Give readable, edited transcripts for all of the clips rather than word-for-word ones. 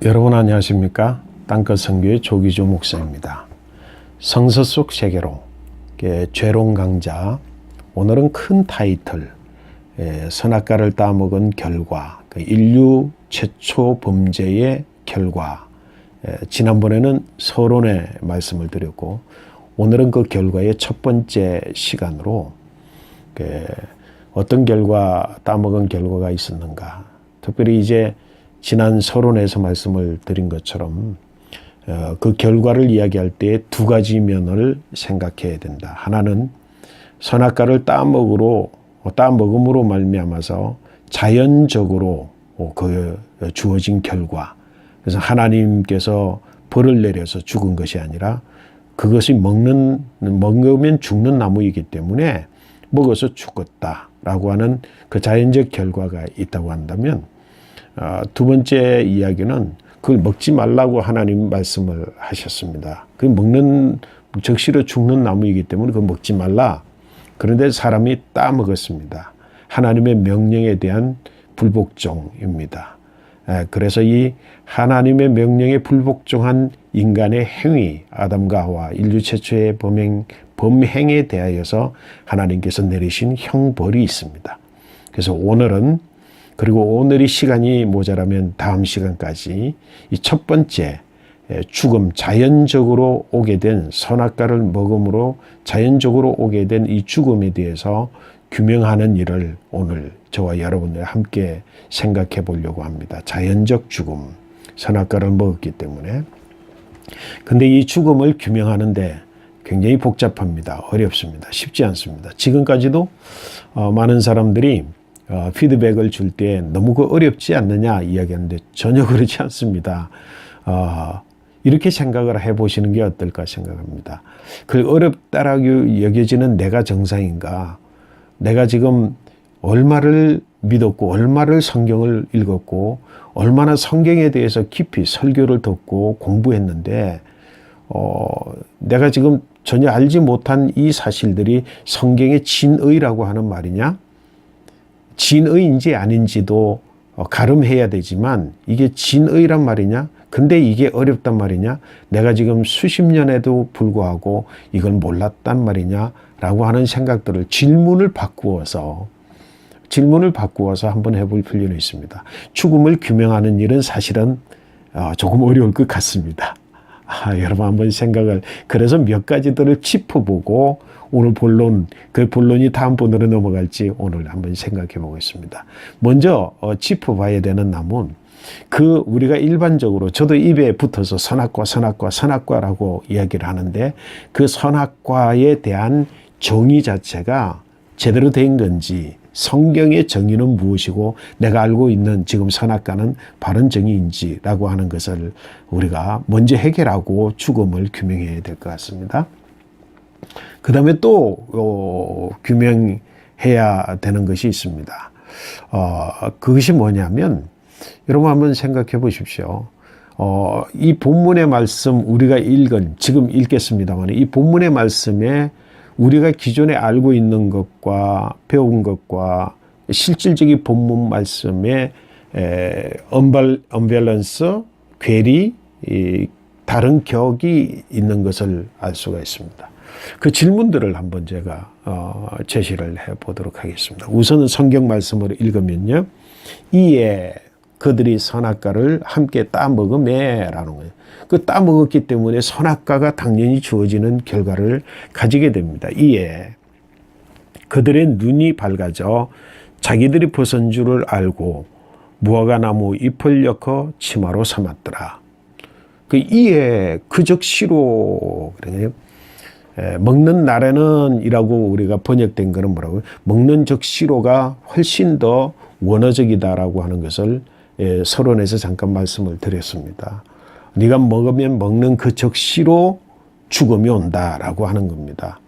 여러분 안녕하십니까? 땅끝 선교의 조기조 목사입니다. 성서 속 세계로 죄롱 강자, 오늘은 큰 타이틀, 선악과를 따먹은 결과, 인류 최초 범죄의 결과. 지난번에는 서론의 말씀을 드렸고, 오늘은 그 결과의 첫 번째 시간으로 어떤 결과, 따먹은 결과가 있었는가. 특별히 이제 지난 서론에서 말씀을 드린 것처럼 그 결과를 이야기할 때 두 가지 면을 생각해야 된다. 하나는 선악과를 따먹음으로 말미암아서 자연적으로 그 주어진 결과. 그래서 하나님께서 벌을 내려서 죽은 것이 아니라 그것이 먹으면 죽는 나무이기 때문에 먹어서 죽었다라고 하는 그 자연적 결과가 있다고 한다면, 두 번째 이야기는 그걸 먹지 말라고 하나님 말씀을 하셨습니다. 그 먹는 적시로 죽는 나무이기 때문에 그걸 먹지 말라. 그런데 사람이 따먹었습니다. 하나님의 명령에 대한 불복종입니다. 그래서 이 하나님의 명령에 불복종한 인간의 행위, 아담과 하와 인류 최초의 범행에 대하여서 하나님께서 내리신 형벌이 있습니다. 그래서 오늘이 시간이 모자라면 다음 시간까지 이 첫 번째 죽음, 자연적으로 오게 된 선악과를 먹음으로 자연적으로 오게 된 이 죽음에 대해서 규명하는 일을 오늘 저와 여러분들 함께 생각해 보려고 합니다. 자연적 죽음, 선악과를 먹었기 때문에. 근데 이 죽음을 규명하는데 굉장히 복잡합니다. 어렵습니다. 쉽지 않습니다. 지금까지도 많은 사람들이 피드백을 줄 때 너무 어렵지 않느냐 이야기하는데 전혀 그렇지 않습니다. 이렇게 생각을 해보시는 게 어떨까 생각합니다. 그 어렵다라고 여겨지는 내가 정상인가? 내가 지금 얼마를 믿었고 얼마를 성경을 읽었고 얼마나 성경에 대해서 깊이 설교를 듣고 공부했는데 내가 지금 전혀 알지 못한 이 사실들이 성경의 진의라고 하는 말이냐? 진의인지 아닌지도 가름해야 되지만 이게 진의란 말이냐? 근데 이게 어렵단 말이냐? 내가 지금 수십 년에도 불구하고 이걸 몰랐단 말이냐? 라고 하는 생각들을 질문을 바꾸어서 한번 해볼 필요는 있습니다. 죽음을 규명하는 일은 사실은 조금 어려울 것 같습니다. 여러분 한번 그래서 몇 가지들을 짚어보고 오늘 그 본론이 다음 번으로 넘어갈지 오늘 한번 생각해 보겠습니다. 먼저 짚어봐야 되는 나무는 우리가 일반적으로 저도 입에 붙어서 선악과라고 이야기를 하는데 그 선악과에 대한 정의 자체가 제대로 된 건지 성경의 정의는 무엇이고 내가 알고 있는 지금 선악과는 바른 정의인지라고 하는 것을 우리가 먼저 해결하고 죽음을 규명해야 될 것 같습니다. 그 다음에 또 규명해야 되는 것이 있습니다. 그것이 뭐냐면 여러분 한번 생각해 보십시오. 이 본문의 말씀 우리가 지금 읽겠습니다만 이 본문의 말씀에 우리가 기존에 알고 있는 것과 배운 것과 실질적인 본문 말씀에 언밸런스, 괴리, 다른 격이 있는 것을 알 수가 있습니다. 그 질문들을 한번 제가 제시를 해보도록 하겠습니다. 우선은 성경 말씀으로 읽으면요. 이에 그들이 선악과를 함께 따먹으매라는 거예요. 그 따먹었기 때문에 선악과가 당연히 주어지는 결과를 가지게 됩니다. 이에 그들의 눈이 밝아져 자기들이 벗은 줄을 알고 무화과나무 잎을 엮어 치마로 삼았더라. 그 이에 그적시로 그러네요. 먹는 날에는 이라고 우리가 번역된 거는 뭐라고요? 먹는 적시로가 훨씬 더 원어적이다라고 하는 것을 서론에서 잠깐 말씀을 드렸습니다. 네가 먹으면 먹는 그 적시로 죽음이 온다라고 하는 겁니다.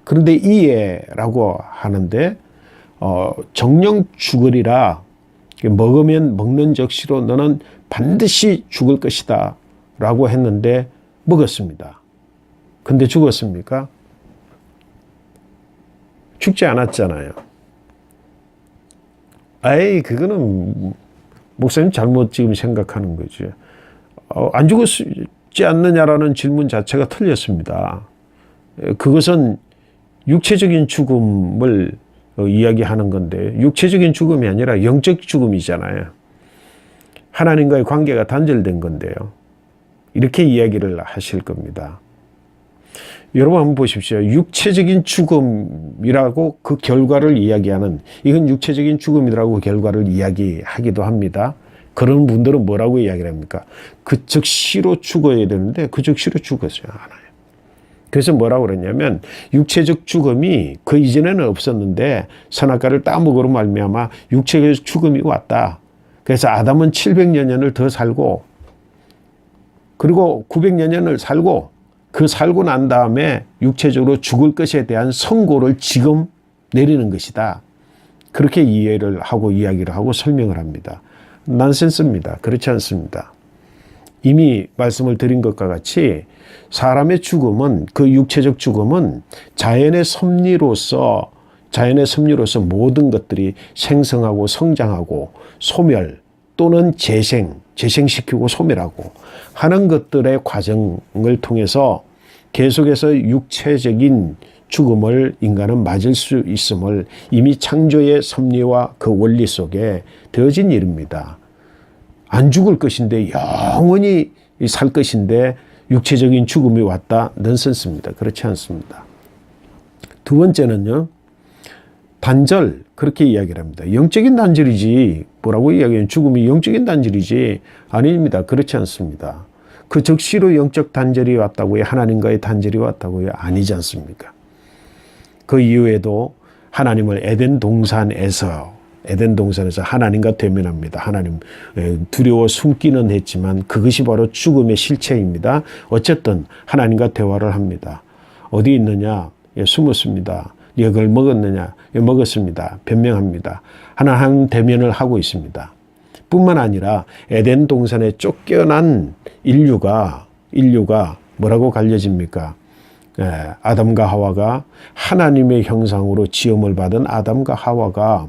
그런데 이에라고 하는데 정령 죽으리라. 먹으면 먹는 적시로 너는 반드시 죽을 것이다 라고 했는데 먹었습니다. 근데 죽었습니까? 죽지 않았잖아요. 그거는 목사님 잘못 지금 생각하는 거죠. 안 죽었지 않느냐라는 질문 자체가 틀렸습니다. 그것은 육체적인 죽음을 이야기하는 건데 육체적인 죽음이 아니라 영적 죽음이잖아요. 하나님과의 관계가 단절된 건데요. 이렇게 이야기를 하실 겁니다. 여러분 한번 보십시오. 육체적인 죽음이라고 그 결과를 이야기하는, 이건 육체적인 죽음이라고 결과를 이야기하기도 합니다. 그런 분들은 뭐라고 이야기를 합니까? 그 즉시로 죽어야 되는데 그 즉시로 죽었어요. 않아요. 그래서 뭐라고 그러냐면 육체적 죽음이 그 이전에는 없었는데 선악과를 따먹으로 말미암아 육체적 죽음이 왔다. 그래서 아담은 700여 년을 더 살고 그리고 900여 년을 살고 그 살고 난 다음에 육체적으로 죽을 것에 대한 선고를 지금 내리는 것이다. 그렇게 이해를 하고 이야기를 하고 설명을 합니다. 난센스입니다. 그렇지 않습니다. 이미 말씀을 드린 것과 같이 사람의 죽음은, 그 육체적 죽음은 자연의 섭리로서 모든 것들이 생성하고 성장하고 소멸 또는 재생시키고 소멸하고 하는 것들의 과정을 통해서 계속해서 육체적인 죽음을 인간은 맞을 수 있음을 이미 창조의 섭리와 그 원리 속에 되어진 일입니다. 안 죽을 것인데 영원히 살 것인데 육체적인 죽음이 왔다? 넌센스입니다. 그렇지 않습니다. 두 번째는요. 단절, 그렇게 이야기를 합니다. 영적인 단절이지, 뭐라고 이야기해요? 죽음이 영적인 단절이지. 아닙니다. 그렇지 않습니다. 그 즉시로 영적 단절이 왔다고요? 하나님과의 단절이 왔다고요? 아니지 않습니까? 그 이후에도 하나님을 에덴 동산에서 하나님과 대면합니다. 하나님 두려워 숨기는 했지만 그것이 바로 죽음의 실체입니다. 어쨌든 하나님과 대화를 합니다. 어디 있느냐? 예, 숨었습니다. 네가 그걸 먹었느냐? 예, 먹었습니다. 변명합니다. 하나님 대면을 하고 있습니다. 뿐만 아니라 에덴 동산에 쫓겨난 인류가 뭐라고 갈려집니까? 아담과 하와가 하나님의 형상으로 지음을 받은 아담과 하와가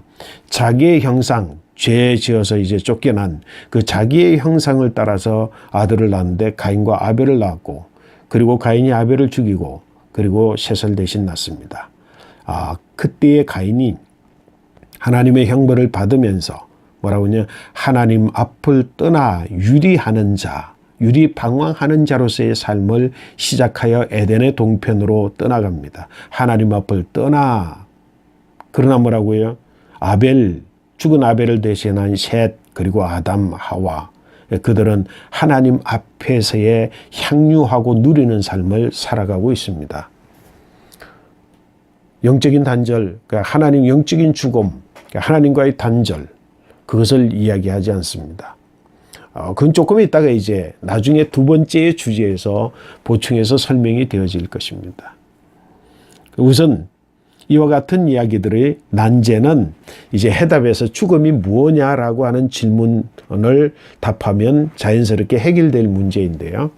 자기의 형상, 죄 지어서 이제 쫓겨난 그 자기의 형상을 따라서 아들을 낳는데 가인과 아벨을 낳았고, 그리고 가인이 아벨을 죽이고, 그리고 셋을 대신 낳습니다. 그때의 가인이 하나님의 형벌을 받으면서 뭐라고 하냐? 하나님 앞을 떠나 유리방황하는 자로서의 삶을 시작하여 에덴의 동편으로 떠나갑니다. 하나님 앞을 떠나. 그러나 뭐라고요? 죽은 아벨을 대신한 셋, 그리고 아담, 하와. 그들은 하나님 앞에서의 향유하고 누리는 삶을 살아가고 있습니다. 영적인 단절, 하나님 영적인 죽음, 하나님과의 단절, 그것을 이야기하지 않습니다. 그건 조금 있다가 이제 나중에 두 번째 주제에서 보충해서 설명이 되어질 것입니다. 우선 이와 같은 이야기들의 난제는 이제 해답에서 죽음이 무엇냐라고 하는 질문을 답하면 자연스럽게 해결될 문제인데요.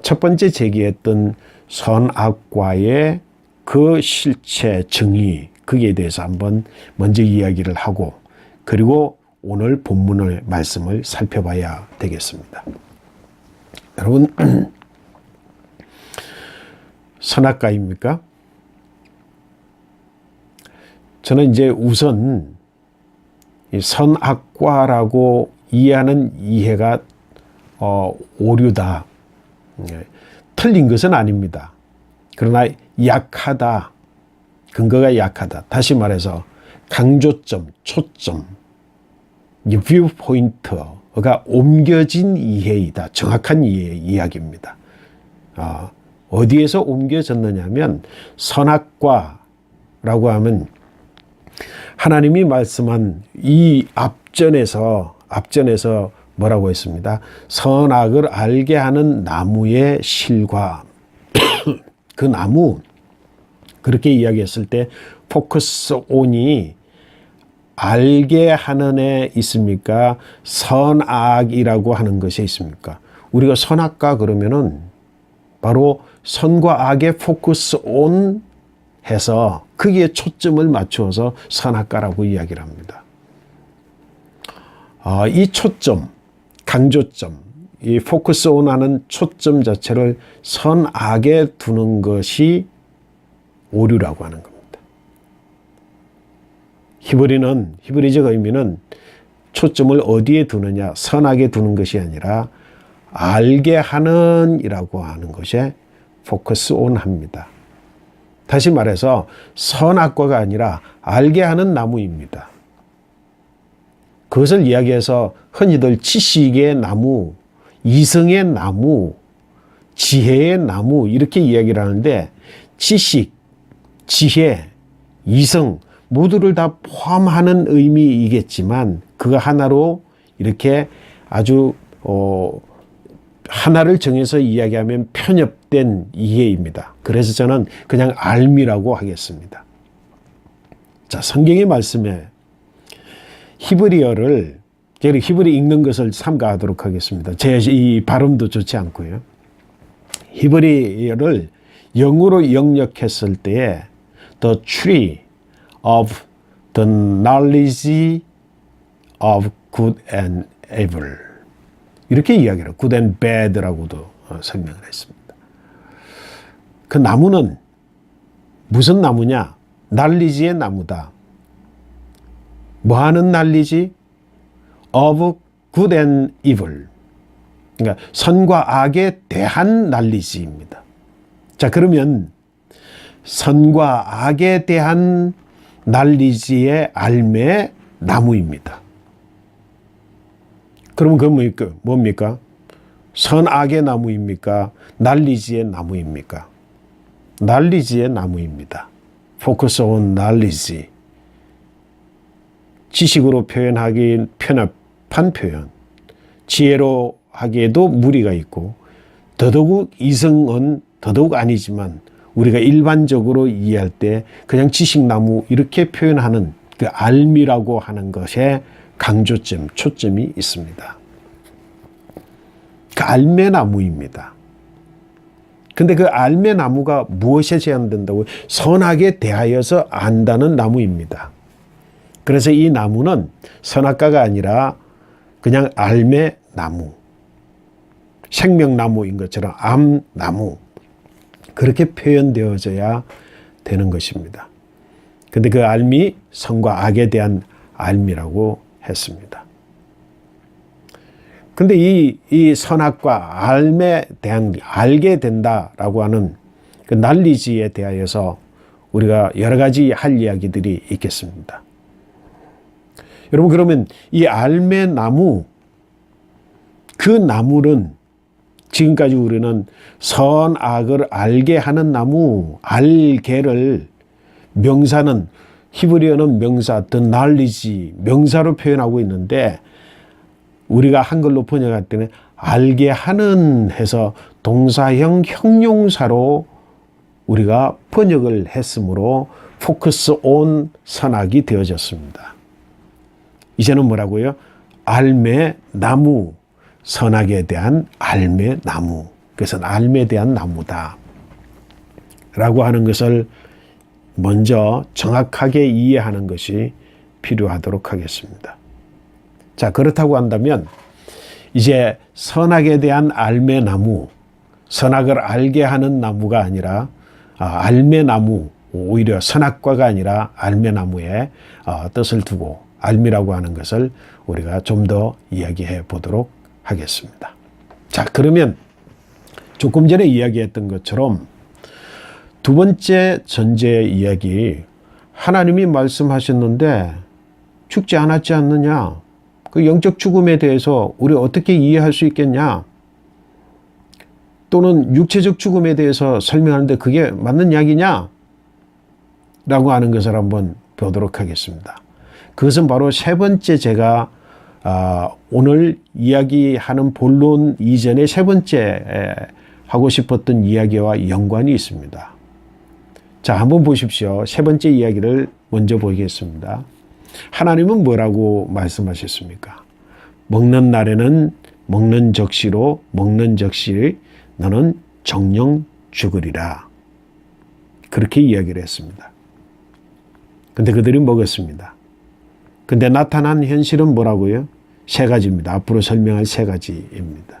첫 번째 제기했던 선악과의 그 실체 정의, 거기에 대해서 한번 먼저 이야기를 하고, 그리고 오늘 본문의 말씀을 살펴봐야 되겠습니다. 여러분, 선악과입니까? 저는 이제 우선 선악과라고 이해하는 이해가 오류다. 틀린 것은 아닙니다. 그러나 약하다. 근거가 약하다. 다시 말해서 강조점, 초점, 뷰 포인트가 옮겨진 이해이다. 정확한 이야기입니다. 어디에서 옮겨졌느냐면 선악과라고 하면 하나님이 말씀한 이 앞전에서 뭐라고 했습니다. 선악을 알게 하는 나무의 실과 그 나무, 그렇게 이야기했을 때 포커스 온이 알게 하는 애 있습니까? 선악이라고 하는 것이 있습니까? 우리가 선악과 그러면은 바로 선과 악의 포커스 온 해서 거기에 초점을 맞추어서 선악과라고 이야기를 합니다. 이 초점, 강조점, 이 포커스 온 하는 초점 자체를 선악에 두는 것이 오류라고 하는 겁니다. 히브리적 의미는 초점을 어디에 두느냐, 선악에 두는 것이 아니라 알게 하는 이라고 하는 것에 포커스 온 합니다. 다시 말해서 선악과가 아니라 알게 하는 나무입니다. 그것을 이야기해서 흔히들 지식의 나무, 이성의 나무, 지혜의 나무 이렇게 이야기를 하는데 지식, 지혜, 이성 모두를 다 포함하는 의미이겠지만 그거 하나로 이렇게 아주 하나를 정해서 이야기하면 편협된 이해입니다. 그래서 저는 그냥 알미라고 하겠습니다. 자, 성경의 말씀에 히브리어를 제가 히브리 읽는 것을 삼가하도록 하겠습니다. 제 이 발음도 좋지 않고요. 히브리어를 영어로 영역했을 때에 the tree of the knowledge of good and evil 이렇게 이야기를 good and bad라고도 설명을 했습니다. 그 나무는 무슨 나무냐? knowledge의 나무다. 뭐 하는 knowledge? of good and evil. 그러니까 선과 악에 대한 knowledge입니다. 자, 그러면 선과 악에 대한 knowledge의 알매 나무입니다. 그러면 그건 뭡니까? 선악의 나무입니까? knowledge의 나무입니까? knowledge의 나무입니다. focus on knowledge. 지식으로 표현하기 편협한 표현. 지혜로 하기에도 무리가 있고 더더욱 이성은 더더욱 아니지만 우리가 일반적으로 이해할 때 그냥 지식나무 이렇게 표현하는 그 알미라고 하는 것에 강조점, 초점이 있습니다. 그 알매나무입니다. 근데 그 알매나무가 무엇에 제한된다고? 선악에 대하여서 안다는 나무입니다. 그래서 이 나무는 선악과가 아니라 그냥 알매나무, 생명나무인 것처럼 암나무 그렇게 표현되어져야 되는 것입니다. 근데 그 알미 선과 악에 대한 알미라고 했습니다. 근데 이 선악과 알매에 대한 알게 된다라고 하는 그 knowledge에 대하여서 우리가 여러 가지 할 이야기들이 있겠습니다. 여러분 그러면 이 알매나무 그 나무는 지금까지 우리는 선악을 알게 하는 나무, 알게를 명사는 히브리어는 명사, the knowledge, 명사로 표현하고 있는데 우리가 한글로 번역할 때는 알게 하는 해서 동사형 형용사로 우리가 번역을 했으므로 focus on 선악이 되어졌습니다. 이제는 뭐라고요? 알매나무, 선악에 대한 알매나무. 그래서 알매에 대한 나무다. 라고 하는 것을 먼저 정확하게 이해하는 것이 필요하도록 하겠습니다. 자, 그렇다고 한다면 이제 선악에 대한 알매나무, 선악을 알게 하는 나무가 아니라 알매나무, 오히려 선악과가 아니라 알매나무의 뜻을 두고 알미라고 하는 것을 우리가 좀 더 이야기해 보도록 하겠습니다. 자, 그러면 조금 전에 이야기했던 것처럼 두 번째 전제 이야기, 하나님이 말씀하셨는데 죽지 않았지 않느냐? 그 영적 죽음에 대해서 우리 어떻게 이해할 수 있겠냐? 또는 육체적 죽음에 대해서 설명하는데 그게 맞는 이야기냐? 라고 하는 것을 한번 보도록 하겠습니다. 그것은 바로 세 번째 제가 오늘 이야기하는 본론 이전에 세 번째 하고 싶었던 이야기와 연관이 있습니다. 자, 한번 보십시오. 세 번째 이야기를 먼저 보겠습니다. 하나님은 뭐라고 말씀하셨습니까? 먹는 날에는 먹는 적시로 먹는 적시 너는 정령 죽으리라. 그렇게 이야기를 했습니다. 근데 그들이 먹었습니다. 근데 나타난 현실은 뭐라고요? 세 가지입니다. 앞으로 설명할 세 가지입니다.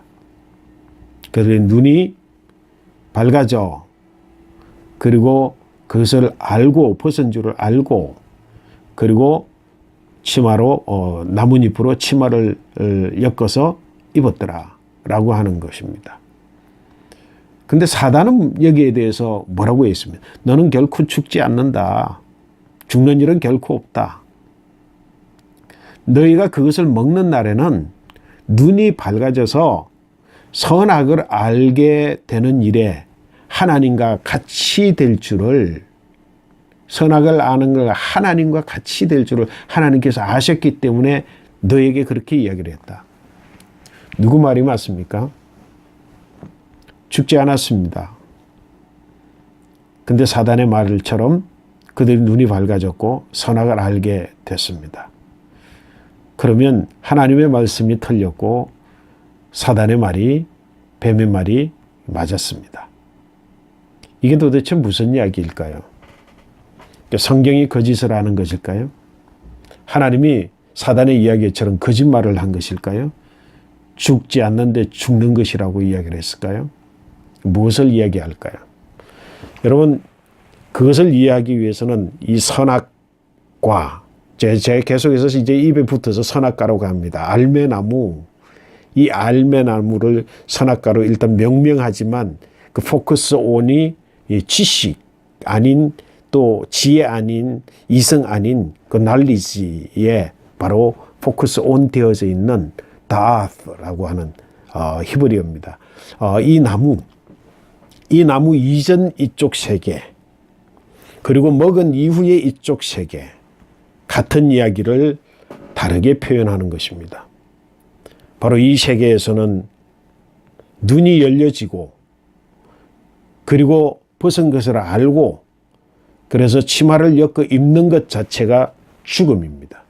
그래서 눈이 밝아져, 그리고 그것을 알고, 벗은 줄을 알고, 그리고 치마로 나뭇잎으로 치마를 엮어서 입었더라 라고 하는 것입니다. 근데 사단은 여기에 대해서 뭐라고 했습니까? 너는 결코 죽지 않는다. 죽는 일은 결코 없다. 너희가 그것을 먹는 날에는 눈이 밝아져서 선악을 알게 되는 일에 하나님과 같이 될 줄을, 선악을 아는 걸 하나님과 같이 될 줄을 하나님께서 아셨기 때문에 너에게 그렇게 이야기를 했다. 누구 말이 맞습니까? 죽지 않았습니다. 근데 사단의 말처럼 그들이 눈이 밝아졌고 선악을 알게 됐습니다. 그러면 하나님의 말씀이 틀렸고 사단의 말이, 뱀의 말이 맞았습니다. 이게 도대체 무슨 이야기일까요? 성경이 거짓을 하는 것일까요? 하나님이 사단의 이야기처럼 거짓말을 한 것일까요? 죽지 않는데 죽는 것이라고 이야기를 했을까요? 무엇을 이야기할까요? 여러분, 그것을 이해하기 위해서는 이 선악과, 제가 계속해서 이제 입에 붙어서 선악과라고 합니다. 알매나무, 이 알매나무를 선악과로 일단 명명하지만 그 포커스 온이 이 지식 아닌, 또 지혜 아닌, 이성 아닌 그 knowledge에 바로 포커스 온 되어져 있는 다라고 하는 히브리어입니다. 이 나무 이전 이쪽 세계, 그리고 먹은 이후의 이쪽 세계, 같은 이야기를 다르게 표현하는 것입니다. 바로 이 세계에서는 눈이 열려지고, 그리고 벗은 것을 알고, 그래서 치마를 엮어 입는 것 자체가 죽음입니다.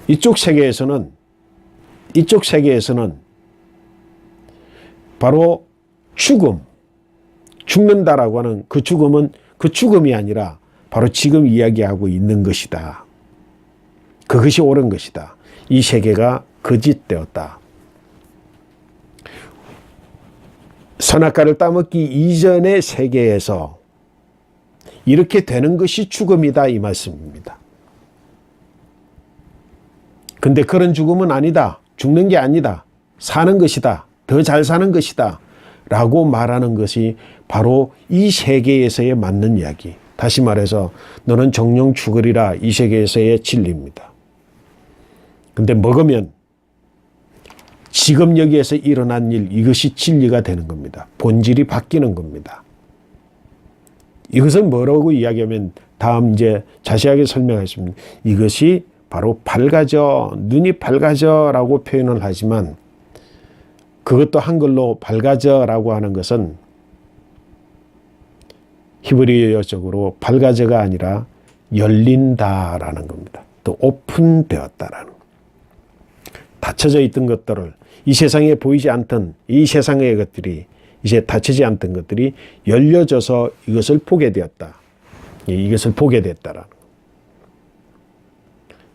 이쪽 세계에서는 바로 죽는다라고 하는 그 죽음은 그 죽음이 아니라 바로 지금 이야기하고 있는 것이다. 그것이 옳은 것이다. 이 세계가 거짓되었다. 선악과를 따먹기 이전의 세계에서 이렇게 되는 것이 죽음이다, 이 말씀입니다. 근데 그런 죽음은 아니다. 죽는 게 아니다. 사는 것이다. 더 잘 사는 것이다. 라고 말하는 것이 바로 이 세계에서의 맞는 이야기. 다시 말해서 너는 정령 죽으리라, 이 세계에서의 진리입니다. 근데 먹으면 지금 여기에서 일어난 일, 이것이 진리가 되는 겁니다. 본질이 바뀌는 겁니다. 이것은 뭐라고 이야기하면 다음 이제 자세하게 설명하겠습니다. 이것이 바로 밝아져, 눈이 밝아져라고 표현을 하지만 그것도 한글로 밝아져라고 하는 것은 히브리어적으로 밝아져가 아니라 열린다라는 겁니다. 또 오픈되었다라는 겁니다. 닫혀져 있던 것들을, 이 세상에 보이지 않던 이 세상의 것들이, 이제 닫히지 않던 것들이 열려져서 이것을 보게 되었다. 이것을 보게 됐다라는 겁니다.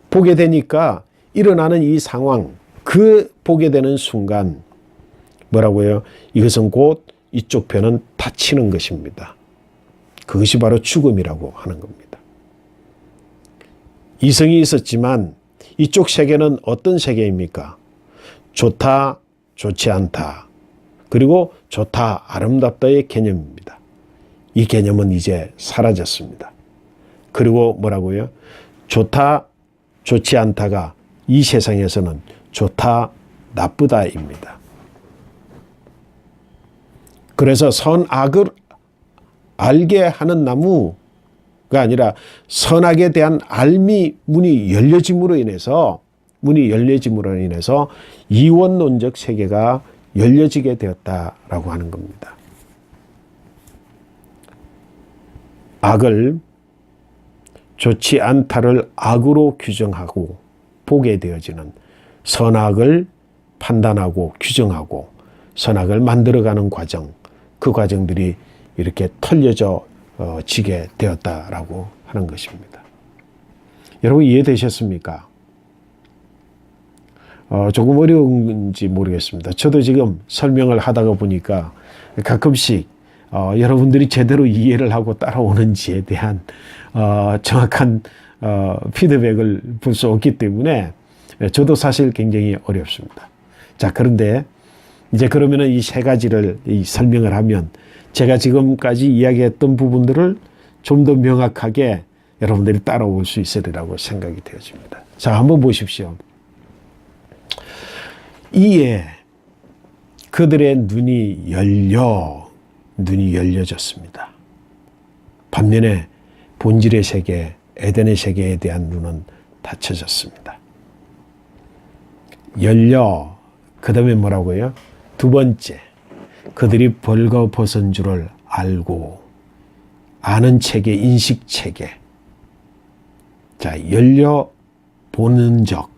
보게 되니까 일어나는 이 상황, 그 보게 되는 순간 뭐라고요? 이것은 곧 이쪽 편은 닫히는 것입니다. 그것이 바로 죽음이라고 하는 겁니다. 이성이 있었지만 이쪽 세계는 어떤 세계입니까? 좋다, 좋지 않다. 그리고 좋다, 아름답다의 개념입니다. 이 개념은 이제 사라졌습니다. 그리고 뭐라고요? 좋다, 좋지 않다가 이 세상에서는 좋다, 나쁘다입니다. 그래서 선악을 알게 하는 나무가 아니라 선악에 대한 알미 문이 열려짐으로 인해서 이원론적 세계가 열려지게 되었다라고 하는 겁니다. 악을, 좋지 않다를 악으로 규정하고 보게 되어지는, 선악을 판단하고 규정하고 선악을 만들어가는 과정, 그 과정들이 이렇게 털려져 지게 되었다라고 하는 것입니다. 여러분 이해되셨습니까? 조금 어려운지 모르겠습니다. 저도 지금 설명을 하다가 보니까 가끔씩 여러분들이 제대로 이해를 하고 따라오는지에 대한 정확한 피드백을 볼 수 없기 때문에 저도 사실 굉장히 어렵습니다. 자, 그런데 이제 그러면은 이 세 가지를 설명을 하면 제가 지금까지 이야기했던 부분들을 좀 더 명확하게 여러분들이 따라올 수 있으리라고 생각이 되어집니다. 자, 한번 보십시오. 이에 그들의 눈이 열려졌습니다. 반면에 본질의 세계, 에덴의 세계에 대한 눈은 닫혀졌습니다. 그 다음에 뭐라고요? 두 번째, 그들이 벌거벗은 줄을 알고, 아는 체계, 인식 체계. 자, 보는 적.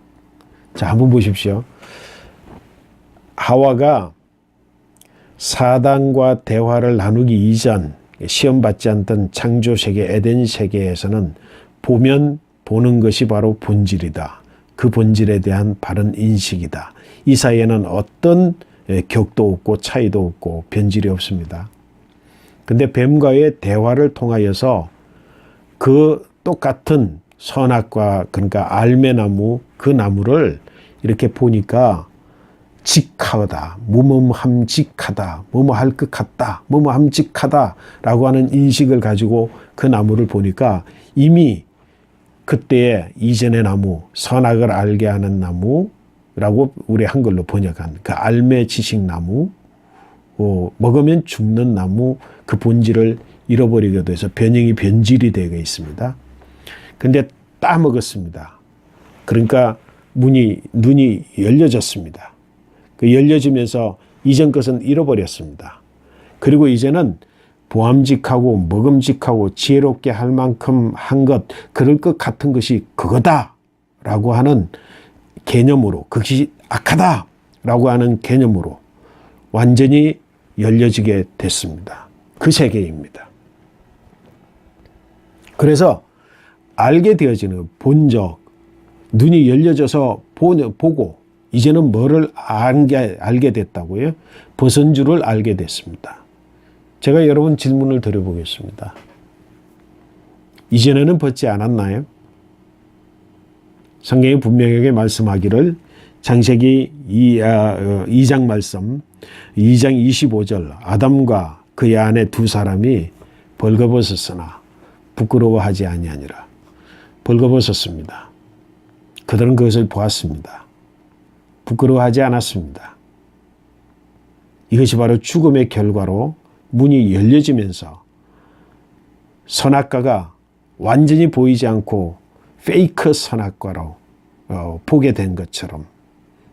자, 한번 보십시오. 하와가 사단과 대화를 나누기 이전 시험받지 않던 창조 세계, 에덴 세계에서는 보는 것이 바로 본질이다. 그 본질에 대한 바른 인식이다. 이 사이에는 어떤 격도 없고 차이도 없고 변질이 없습니다. 근데 뱀과의 대화를 통하여서 그 똑같은 선악과, 그러니까 알매나무, 그 나무를 이렇게 보니까 직하다, 뭐뭐함직하다, 뭐뭐할 것 같다, 뭐뭐함직하다 라고 하는 인식을 가지고 그 나무를 보니까 이미 그때의 이전의 나무, 선악을 알게 하는 나무라고 우리 한글로 번역한 그 알매 지식나무, 먹으면 죽는 나무, 그 본질을 잃어버리게 돼서 변질이 되어 있습니다. 근데 따먹었습니다. 그러니까 눈이 열려졌습니다. 그 열려지면서 이전 것은 잃어버렸습니다. 그리고 이제는 보암직하고 먹음직하고 지혜롭게 할 만큼 한 것, 그럴 것 같은 것이 그거다라고 하는 개념으로, 그것이 악하다라고 하는 개념으로 완전히 열려지게 됐습니다. 그 세계입니다. 그래서 알게 되어지는 본적, 눈이 열려져서 보고 이제는 뭐를 알게 됐다고요? 벗은 줄을 알게 됐습니다. 제가 여러분 질문을 드려보겠습니다. 이전에는 벗지 않았나요? 성경이 분명하게 말씀하기를 창세기 2장 말씀 2장 25절 아담과 그의 아내 두 사람이 벌거벗었으나 부끄러워하지 아니하니라. 벌거벗었습니다. 그들은 그것을 보았습니다. 부끄러워하지 않았습니다. 이것이 바로 죽음의 결과로 문이 열려지면서 선악과가 완전히 보이지 않고 페이크 선악과로 보게 된 것처럼,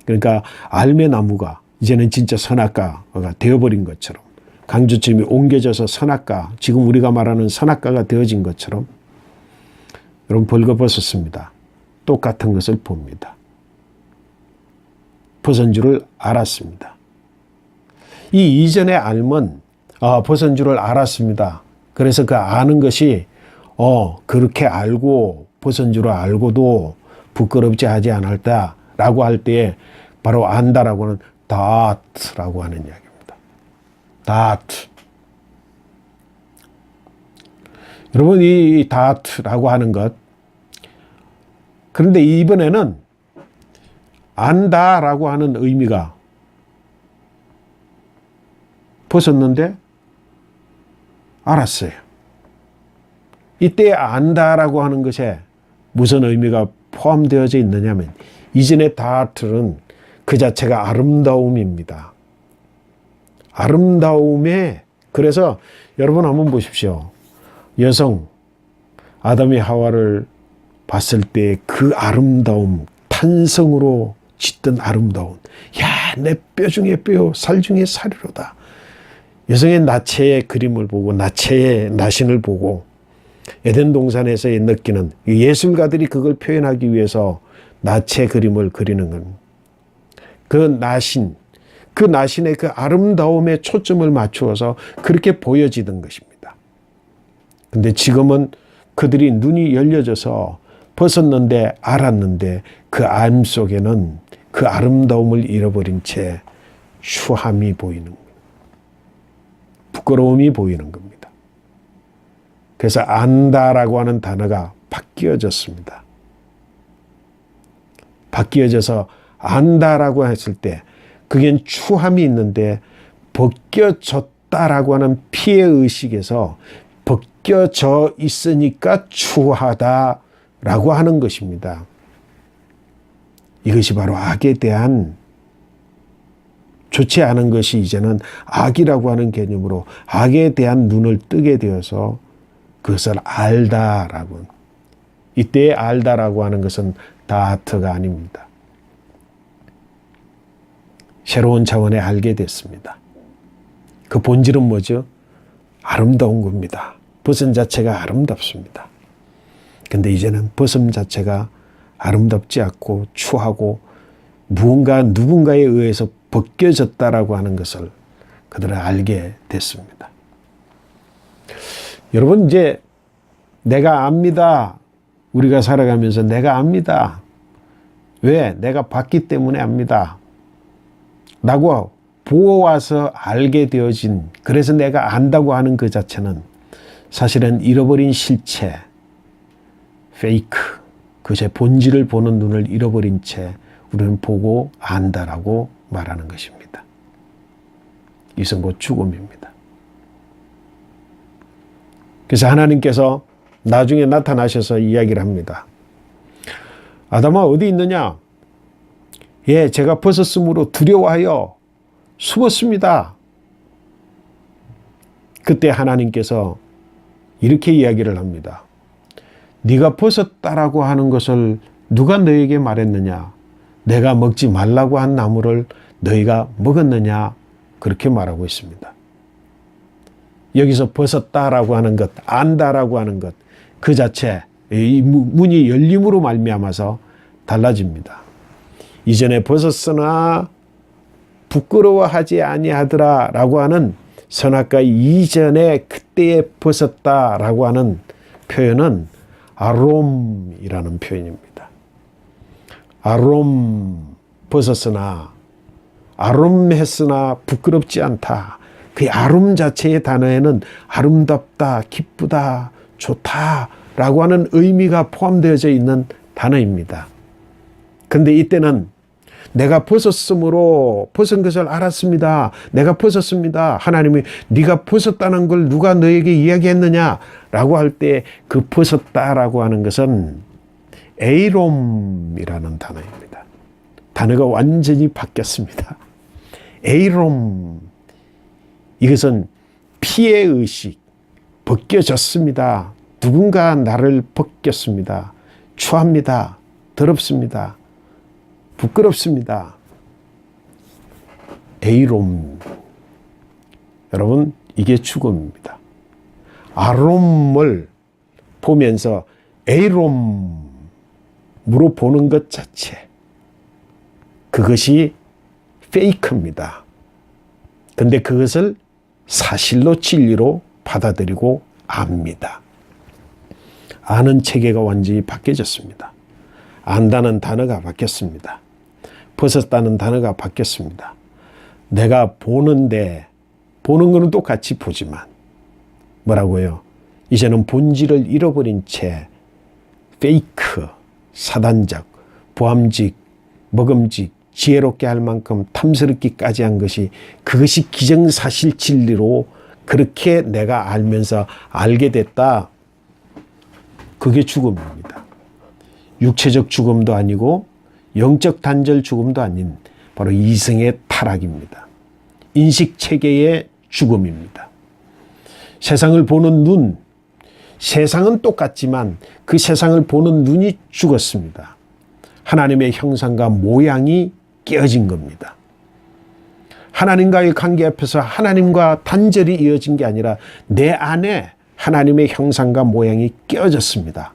그러니까 알매나무가 이제는 진짜 선악과가 되어버린 것처럼, 강조점이 옮겨져서 선악과, 지금 우리가 말하는 선악과가 되어진 것처럼 여러분 벌거벗었습니다. 똑같은 것을 봅니다. 벗은 줄을 알았습니다. 이 이전의 알면 벗은 줄을 알았습니다. 그래서 그 아는 것이 그렇게 알고 벗은 줄을 알고도 부끄럽지 하지 않았다라고 할 때에 바로 안다라고 하는 다트라고 하는 이야기입니다. 다트. 여러분 이 다트라고 하는 것, 그런데 이번에는 안다라고 하는 의미가 벗었는데 알았어요. 이때 안다라고 하는 것에 무슨 의미가 포함되어져 있느냐면 이전의 다트는 그 자체가 아름다움입니다. 아름다움에, 그래서 여러분 한번 보십시오. 여성 아담이 하와를 봤을 때 그 아름다움, 탄성으로 짙은 아름다움. 야, 내 뼈 중에 뼈, 살 중에 살이로다. 여성의 나체의 그림을 보고 나체의 나신을 보고 에덴 동산에서의 느끼는, 예술가들이 그걸 표현하기 위해서 나체 그림을 그리는 건 그 나신, 그 나신의 그 아름다움에 초점을 맞추어서 그렇게 보여지던 것입니다. 근데 지금은 그들이 눈이 열려져서 벗었는데 알았는데 그 알 속에는 그 아름다움을 잃어버린 채 추함이 보이는 거예요. 부끄러움이 보이는 겁니다. 그래서 안다라고 하는 단어가 바뀌어졌습니다. 바뀌어져서 안다라고 했을 때 그게 추함이 있는데 벗겨졌다라고 하는 피해의식에서 벗겨져 있으니까 추하다라고 하는 것입니다. 이것이 바로 악에 대한 좋지 않은 것이 이제는 악이라고 하는 개념으로 악에 대한 눈을 뜨게 되어서 그것을 알다라고. 이때 알다라고 하는 것은 다트가 아닙니다. 새로운 차원에 알게 됐습니다. 그 본질은 뭐죠? 아름다운 겁니다. 벗음 자체가 아름답습니다. 근데 이제는 벗음 자체가 아름답지 않고 추하고 누군가에 의해서 벗겨졌다라고 하는 것을 그들은 알게 됐습니다. 여러분, 이제 내가 압니다. 우리가 살아가면서 내가 압니다. 왜? 내가 봤기 때문에 압니다. 라고 보아와서 알게 되어진, 그래서 내가 안다고 하는 그 자체는 사실은 잃어버린 실체, 페이크, 그것의 본질을 보는 눈을 잃어버린 채 우리는 보고 안다라고 말하는 것입니다. 이것은 곧 죽음입니다. 그래서 하나님께서 나중에 나타나셔서 이야기를 합니다. 아담아 어디 있느냐? 예, 제가 벗었으므로 두려워하여 숨었습니다. 그때 하나님께서 이렇게 이야기를 합니다. 네가 벗었다라고 하는 것을 누가 너에게 말했느냐? 내가 먹지 말라고 한 나무를 너희가 먹었느냐? 그렇게 말하고 있습니다. 여기서 벗었다라고 하는 것, 안다라고 하는 것, 그 자체 이 문이 열림으로 말미암아서 달라집니다. 이전에 벗었으나 부끄러워하지 아니하더라라고 하는 선악과 이전에 그때에 벗었다라고 하는 표현은 아롬이라는 표현입니다. 아롬, 벗었으나 아롬했으나 부끄럽지 않다. 그 아롬 자체의 단어에는 아름답다, 기쁘다, 좋다라고 하는 의미가 포함되어져 있는 단어입니다. 근데 이때는 내가 벗었으므로 벗은 것을 알았습니다. 내가 벗었습니다. 하나님이 네가 벗었다는 걸 누가 너에게 이야기했느냐라고 할 때 그 벗었다라고 하는 것은 에이롬이라는 단어입니다. 단어가 완전히 바뀌었습니다. 에이롬, 이것은 피해의식, 벗겨졌습니다. 누군가 나를 벗겼습니다. 추합니다. 더럽습니다. 부끄럽습니다. 에이롬. 여러분, 이게 죽음입니다. 아롬을 보면서 에이롬으로 보는 것 자체, 그것이 페이크입니다. 근데 그것을 사실로 진리로 받아들이고 압니다. 아는 체계가 완전히 바뀌어졌습니다. 안다는 단어가 바뀌었습니다. 벗었다는 단어가 바뀌었습니다. 내가 보는데, 보는 것은 똑같이 보지만 뭐라고요? 이제는 본질을 잃어버린 채 페이크, 사단적, 보암직, 먹음직, 지혜롭게 할 만큼 탐스럽기까지 한 것이, 그것이 기정사실 진리로 그렇게 내가 알면서 알게 됐다. 그게 죽음입니다. 육체적 죽음도 아니고 영적 단절 죽음도 아닌 바로 이성의 타락입니다. 인식체계의 죽음입니다. 세상을 보는 눈, 세상은 똑같지만 그 세상을 보는 눈이 죽었습니다. 하나님의 형상과 모양이 깨어진 겁니다. 하나님과의 관계 앞에서 하나님과 단절이 이어진 게 아니라 내 안에 하나님의 형상과 모양이 깨어졌습니다.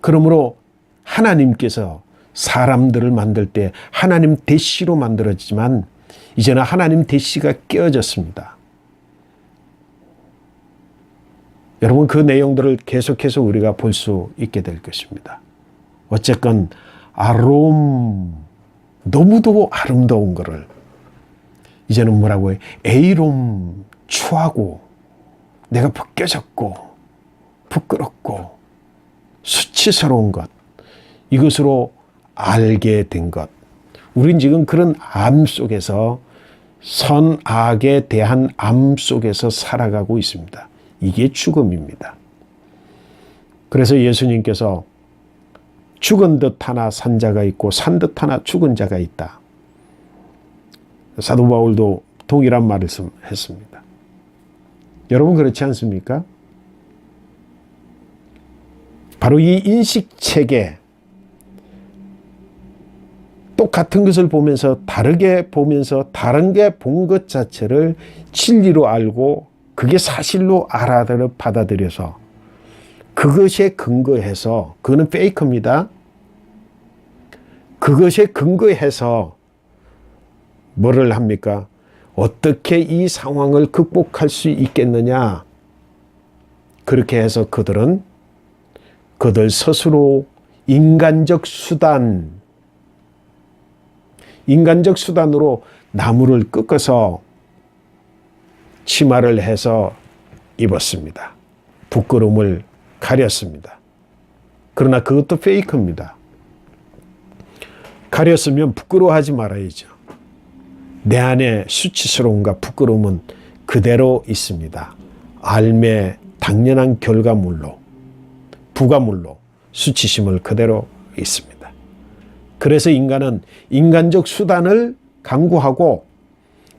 그러므로 하나님께서 사람들을 만들 때 하나님 대시로 만들어지지만 이제는 하나님 대시가 깨어졌습니다. 여러분, 그 내용들을 계속해서 우리가 볼 수 있게 될 것입니다. 어쨌건 너무도 아름다운 거를 이제는 뭐라고 해요? 추하고 내가 벗겨졌고 부끄럽고 수치스러운 것, 이것으로 알게 된 것. 우린 지금 그런 암 속에서, 선악에 대한 암 속에서 살아가고 있습니다. 이게 죽음입니다. 그래서 예수님께서 죽은 듯 하나 산 자가 있고 산 듯 하나 죽은 자가 있다. 사도 바울도 동일한 말을 했습니다. 여러분 그렇지 않습니까? 바로 이 인식체계, 똑같은 것을 보면서 다르게 보면서 다른 게 본 것 자체를 진리로 알고 그게 사실로 받아들여서 그것에 근거해서, 그거는 페이크입니다. 그것에 근거해서 뭐를 합니까? 어떻게 이 상황을 극복할 수 있겠느냐? 그렇게 해서 그들 스스로 인간적 수단으로 나무를 꺾어서 치마를 해서 입었습니다. 부끄러움을 가렸습니다. 그러나 그것도 페이크입니다. 가렸으면 부끄러워하지 말아야죠. 내 안에 수치스러움과 부끄러움은 그대로 있습니다. 삶의 당연한 부가물로 수치심을 그대로 있습니다. 그래서 인간은 인간적 수단을 강구하고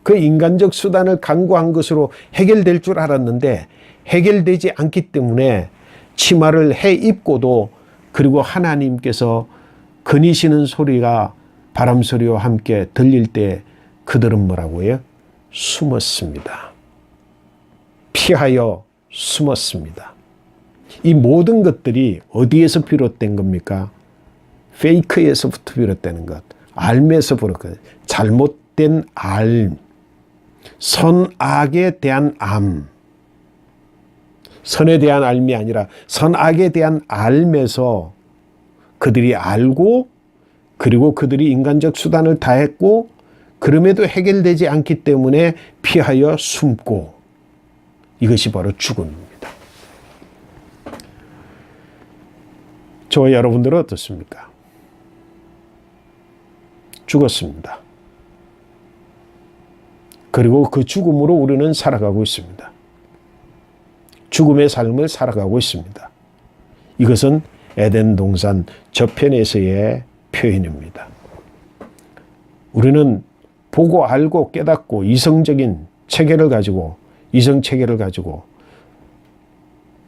그 인간적 수단을 강구한 것으로 해결될 줄 알았는데 해결되지 않기 때문에 치마를 해 입고도, 그리고 하나님께서 거니시는 소리가 바람 소리와 함께 들릴 때 그들은 뭐라고 해요? 숨었습니다. 피하여 숨었습니다. 이 모든 것들이 어디에서 비롯된 겁니까? 페이크에서부터 비롯되는 것, 알에서 비롯된 잘못된 알, 선악에 대한 암, 선에 대한 알미 아니라 선악에 대한 알에서 그들이 알고, 그리고 그들이 인간적 수단을 다했고 그럼에도 해결되지 않기 때문에 피하여 숨고, 이것이 바로 죽음입니다. 저와 여러분들은 어떻습니까? 죽었습니다. 그리고 그 죽음으로 우리는 살아가고 있습니다. 죽음의 삶을 살아가고 있습니다. 이것은 에덴 동산 저편에서의 표현입니다. 우리는 보고 알고 깨닫고 이성체계를 가지고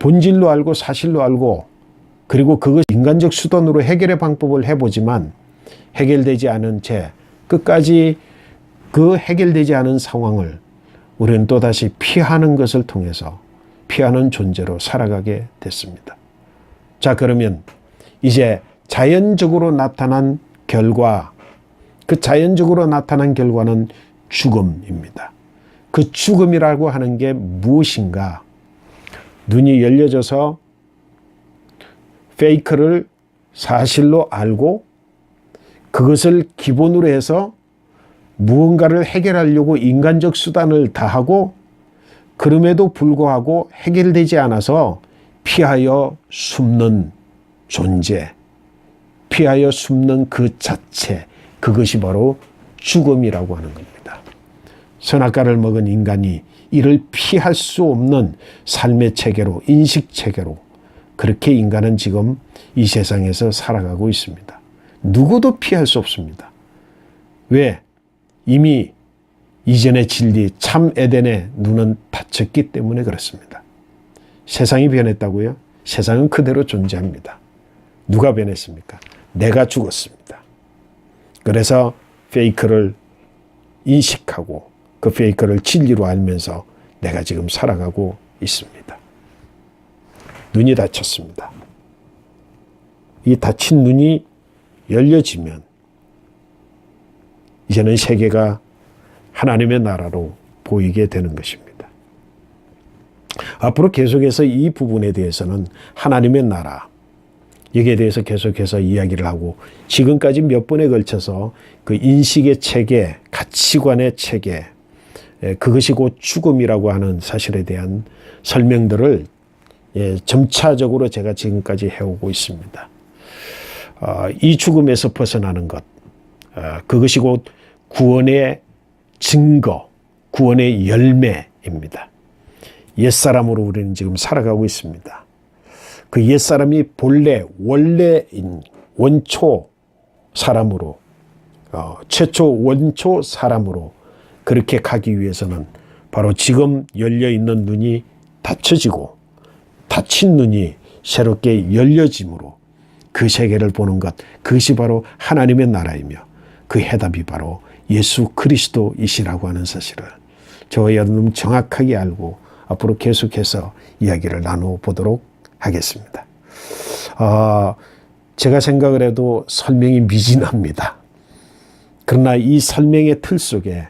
본질로 알고 사실로 알고, 그리고 그것 인간적 수단으로 해결의 방법을 해보지만 해결되지 않은 채 끝까지 그 해결되지 않은 상황을 우리는 또다시 피하는 것을 통해서 피하는 존재로 살아가게 됐습니다. 자, 그러면 이제 자연적으로 나타난 결과, 그 자연적으로 나타난 결과는 죽음입니다. 그 죽음이라고 하는 게 무엇인가? 눈이 열려져서 페이크를 사실로 알고 그것을 기본으로 해서 무언가를 해결하려고 인간적 수단을 다하고, 그럼에도 불구하고 해결되지 않아서 피하여 숨는 존재, 피하여 숨는 그 자체, 그것이 바로 죽음이라고 하는 겁니다. 선악과를 먹은 인간이 이를 피할 수 없는 삶의 체계로, 인식 체계로 그렇게 인간은 지금 이 세상에서 살아가고 있습니다. 누구도 피할 수 없습니다. 왜? 이미 이전의 진리, 참 에덴의 눈은 닫혔기 때문에 그렇습니다. 세상이 변했다고요? 세상은 그대로 존재합니다. 누가 변했습니까? 내가 죽었습니다. 그래서 페이크를 인식하고 그 페이크를 진리로 알면서 내가 지금 살아가고 있습니다. 눈이 닫혔습니다. 이 닫힌 눈이 열려지면 이제는 세계가 하나님의 나라로 보이게 되는 것입니다. 앞으로 계속해서 이 부분에 대해서는 하나님의 나라, 여기에 대해서 계속해서 이야기를 하고 지금까지 몇 번에 걸쳐서 그 인식의 체계, 가치관의 체계, 그것이 곧 죽음이라고 하는 사실에 대한 설명들을 점차적으로 제가 지금까지 해오고 있습니다. 이 죽음에서 벗어나는 것, 그것이 곧 구원의 증거, 구원의 열매입니다. 옛사람으로 우리는 지금 살아가고 있습니다. 그 옛사람이 본래 원래인 원초 사람으로 최초 원초 사람으로 그렇게 가기 위해서는 바로 지금 열려있는 눈이 닫혀지고 닫힌 눈이 새롭게 열려짐으로 그 세계를 보는 것, 그것이 바로 하나님의 나라이며 그 해답이 바로 예수 그리스도이시라고 하는 사실을 저와 여러분 정확하게 알고 앞으로 계속해서 이야기를 나눠보도록 하겠습니다. 제가 생각을 해도 설명이 미진합니다. 그러나 이 설명의 틀 속에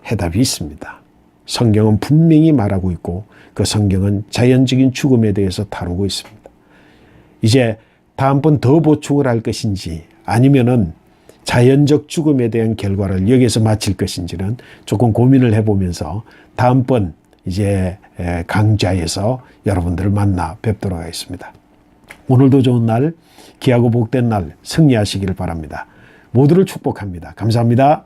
해답이 있습니다. 성경은 분명히 말하고 있고 그 성경은 자연적인 죽음에 대해서 다루고 있습니다. 이제 다음번 더 보충을 할 것인지 아니면은 자연적 죽음에 대한 결과를 여기에서 마칠 것인지는 조금 고민을 해보면서 다음번 이제 강좌에서 여러분들을 만나 뵙도록 하겠습니다. 오늘도 좋은 날, 귀하고 복된 날 승리하시기를 바랍니다. 모두를 축복합니다. 감사합니다.